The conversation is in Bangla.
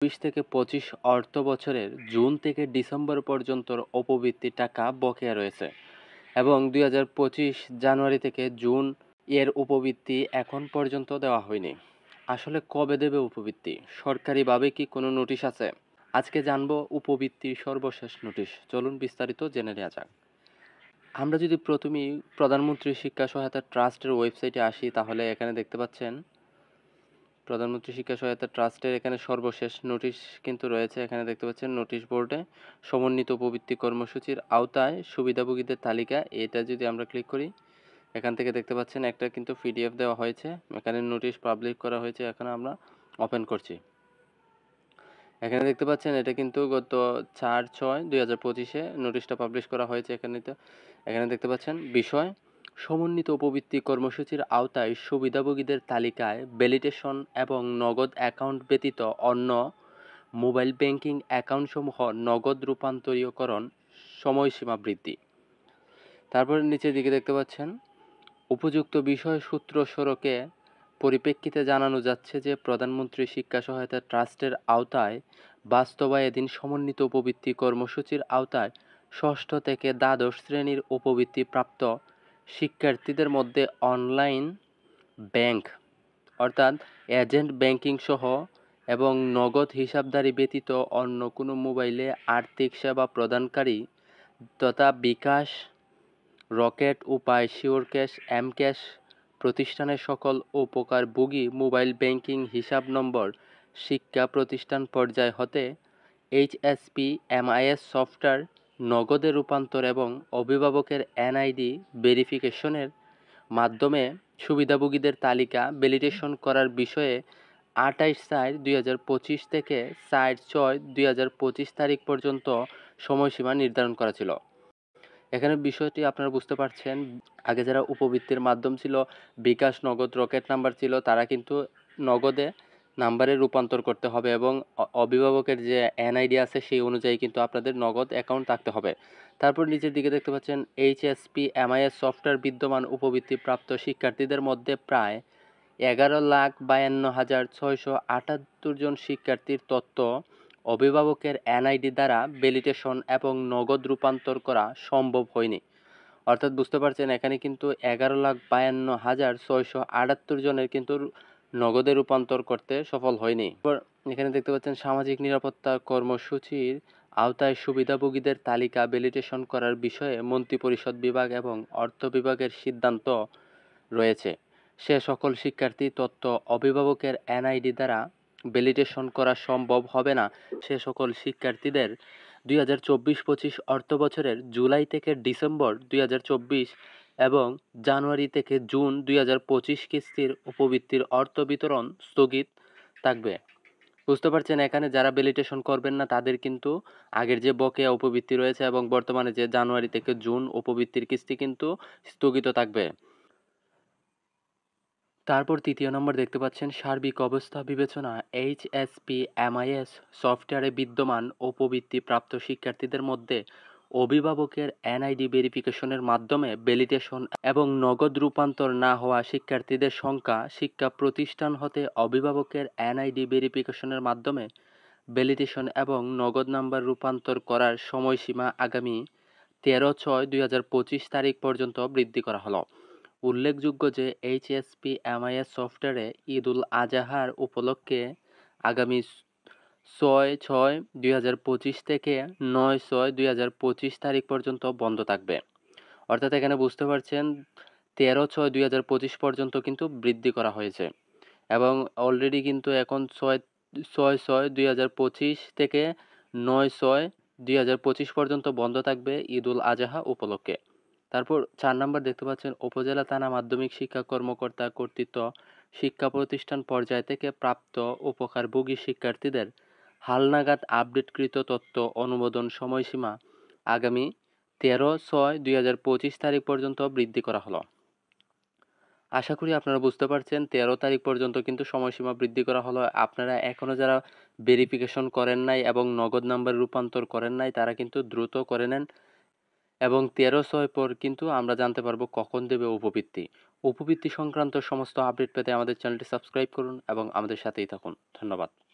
২০ থেকে ২৫ অর্থ বছরের জুন থেকে ডিসেম্বর পর্যন্ত উপবৃত্তির টাকা বকেয়া রয়েছে এবং ২০২৫ জানুয়ারি থেকে জুন এর উপবৃত্তি এখন পর্যন্ত দেওয়া হয়নি। আসলে কবে দেবে উপবৃত্তি? সরকারিভাবে কি কোনো নোটিশ আছে? আজকে জানবো উপবৃত্তির সর্বশেষ নোটিশ। চলুন বিস্তারিত জেনে নেওয়া যাক। আমরা যদি প্রথমেই প্রধানমন্ত্রী শিক্ষা সহায়তা ট্রাস্টের ওয়েবসাইটে আসি, তাহলে এখানে দেখতে পাচ্ছেন প্রধানমন্ত্রী শিক্ষা সহায়তা ট্রাস্টের এখানে সর্বশেষ নোটিশ কিন্তু রয়েছে। এখানে দেখতে পাচ্ছেন নোটিশ বোর্ডে সমন্বিত উপবৃত্তি কর্মসূচির আওতায় সুবিধাভোগীদের তালিকা। এটা যদি আমরা ক্লিক করি, এখান থেকে দেখতে পাচ্ছেন একটা কিন্তু পিডিএফ দেওয়া হয়েছে। এখানে নোটিশ পাবলিশ করা হয়েছে। এখন আমরা ওপেন করছি। এখানে দেখতে পাচ্ছেন এটা কিন্তু গত ৪/৬/২০২৫-এ নোটিশটা পাবলিশ করা হয়েছে। এখানে দেখতে পাচ্ছেন বিষয় সমন্বিত উপবৃত্তি কর্মসূচির আওতায় সুবিধাভোগীদের তালিকায় ভ্যালিডেশন এবং নগদ অ্যাকাউন্ট ব্যতীত অন্য মোবাইল ব্যাংকিং অ্যাকাউন্টসমূহ নগদ রূপান্তরীকরণ সময়সীমা বৃদ্ধি। তারপরে নিচের দিকে দেখতে পাচ্ছেন উপযুক্ত বিষয় সূত্র স্বরূপে পরিপ্রেক্ষিতে জানানো যাচ্ছে যে প্রধানমন্ত্রী শিক্ষা সহায়তা ট্রাস্টের আওতায় বাস্তবায়নাধীন সমন্বিত উপবৃত্তি কর্মসূচির আওতায় ষষ্ঠ থেকে দ্বাদশ শ্রেণীর উপবৃত্তি প্রাপ্ত শিক্ষার্থীদের মধ্যে অনলাইন ব্যাংক অর্থাৎ এজেন্ট ব্যাংকিং সহ এবং নগদ হিসাবধারী ব্যতীত অন্য কোনো মোবাইলে আর্থিক সেবা প্রদানকারী তথা বিকাশ, রকেট, উপায়, শিওর ক্যাশ, এম ক্যাশ প্রতিষ্ঠানের সকল উপকারভোগী মোবাইল ব্যাংকিং হিসাব নম্বর শিক্ষা প্রতিষ্ঠান পর্যায় হতে এইচএসপি এমআইএস সফটওয়্যার নগদে রূপান্তর এবং অভিভাবকের এনআইডি ভেরিফিকেশনের মাধ্যমে সুবিধাভোগীদের তালিকা ভ্যালিডেশন করার বিষয়ে ২৮/৪/২০২৫ থেকে ৪/৬/২০২৫ তারিখ পর্যন্ত সময়সীমা নির্ধারণ করা ছিল। এখানে বিষয়টি আপনারা বুঝতে পারছেন, আগে যারা উপবৃত্তির মাধ্যম ছিল বিকাশ, নগদ, রকেট নাম্বার ছিল, তারা কিন্তু নগদে নাম্বারে রূপান্তর করতে হবে এবং অভিভাবকের যে এনআইডি আছে সেই অনুযায়ী কিন্তু আপনাদের নগদ অ্যাকাউন্ট থাকতে হবে। তারপর নিচের দিকে দেখতে পাচ্ছেন এইচএসপি এমআইএস সফটওয়্যার বিদ্যমান উপবৃত্তি প্রাপ্ত শিক্ষার্থীদের মধ্যে প্রায় ১১,৫২,৬৭৮ জন শিক্ষার্থীর তথ্য অভিভাবকের এনআইডি দ্বারা ভ্যালিডেশন এবং নগদ রূপান্তর করা সম্ভব হয়নি। অর্থাৎ বুঝতে পারছেন এখানে কিন্তু ১১,৫২,৬৭৮ জনের কিন্তু নগদে রূপান্তর করতে সফল হয়নি। এখানে দেখতে পাচ্ছেন সামাজিক নিরাপত্তা কর্মসূচির আওতায় সুবিধাভোগীদের তালিকা ভ্যালিডেশন করার বিষয়ে মন্ত্রিপরিষদ বিভাগ এবং অর্থ বিভাগের সিদ্ধান্ত রয়েছে। সে সকল শিক্ষার্থী তথ্য অভিভাবকের এনআইডি দ্বারা ভ্যালিডেশন করা সম্ভব হবে না। সে সকল শিক্ষার্থীদের ২০২৪-২৫ অর্থবছরের জুলাই থেকে ডিসেম্বর ২০২৪ এবং জানুয়ারি থেকে জুন ২০২৫ কিস্তির উপবৃত্তির অর্থ বিতরণ স্থগিত থাকবে। বুঝতে পারছেন এখানে যারা ভ্যালিডেশন করবেন না তাদের কিন্তু আগের যে বকেয়া উপবৃত্তি রয়েছে এবং বর্তমানে যে জানুয়ারি থেকে জুন উপবৃত্তির কিস্তি কিন্তু স্থগিত থাকবে। তারপর তৃতীয় নম্বর দেখতে পাচ্ছেন সার্বিক অবস্থা বিবেচনা এইচএসপি এমআইএস সফটওয়্যারে বিদ্যমান উপবৃত্তি প্রাপ্ত শিক্ষার্থীদের মধ্যে অভিভাবকের এনআইডি ভেরিফিকেশনের মাধ্যমে ভ্যালিডেশন এবং নগদ রূপান্তর না হওয়া শিক্ষার্থীদের সংখ্যা শিক্ষা প্রতিষ্ঠান হতে অভিভাবকের এনআইডি ভেরিফিকেশনের মাধ্যমে ভ্যালিডেশন এবং নগদ নাম্বার রূপান্তর করার সময়সীমা আগামী ১৩/৬/২০২৫ তারিখ পর্যন্ত বৃদ্ধি করা হলো। উল্লেখযোগ্য যে এইচএসপি এমআইএস সফটওয়্যারে ঈদুল আজহার উপলক্ষে আগামী ৬/৬/২০২৫ থেকে ৯/৬/২০২৫ তারিখ পর্যন্ত বন্ধ থাকবে। অর্থাৎ এখানে বুঝতে পারছেন ১৩/৬/২০২৫ পর্যন্ত কিন্তু বৃদ্ধি করা হয়েছে এবং অলরেডি কিন্তু এখন ৬/৬/২০২৫ থেকে ৯/৬/২০২৫ পর্যন্ত বন্ধ থাকবে ঈদুল আজহা উপলক্ষে। তারপর ৪ নাম্বার দেখতে পাচ্ছেন উপজেলা থানা মাধ্যমিক শিক্ষা কর্মকর্তা কর্তৃক শিক্ষা প্রতিষ্ঠান পর্যায় থেকে প্রাপ্ত উপকারভোগী শিক্ষার্থীদের হালনাগাদ আপডেটকৃত তথ্য অনুমোদন সময়সীমা আগামী ১৩/৬/২০২৫ তারিখ পর্যন্ত বৃদ্ধি করা হলো। আশা করি আপনারা বুঝতে পারছেন ১৩ তারিখ পর্যন্ত কিন্তু সময়সীমা বৃদ্ধি করা হলো। আপনারা এখনও যারা ভেরিফিকেশন করেন নাই এবং নগদ নাম্বার রূপান্তর করেন নাই তারা কিন্তু দ্রুত করে নেন এবং ১৩/৬ পর কিন্তু আমরা জানতে পারবো কখন দেবে উপবৃত্তি। উপবৃত্তি সংক্রান্ত সমস্ত আপডেট পেতে আমাদের চ্যানেলটি সাবস্ক্রাইব করুন এবং আমাদের সাথেই থাকুন। ধন্যবাদ।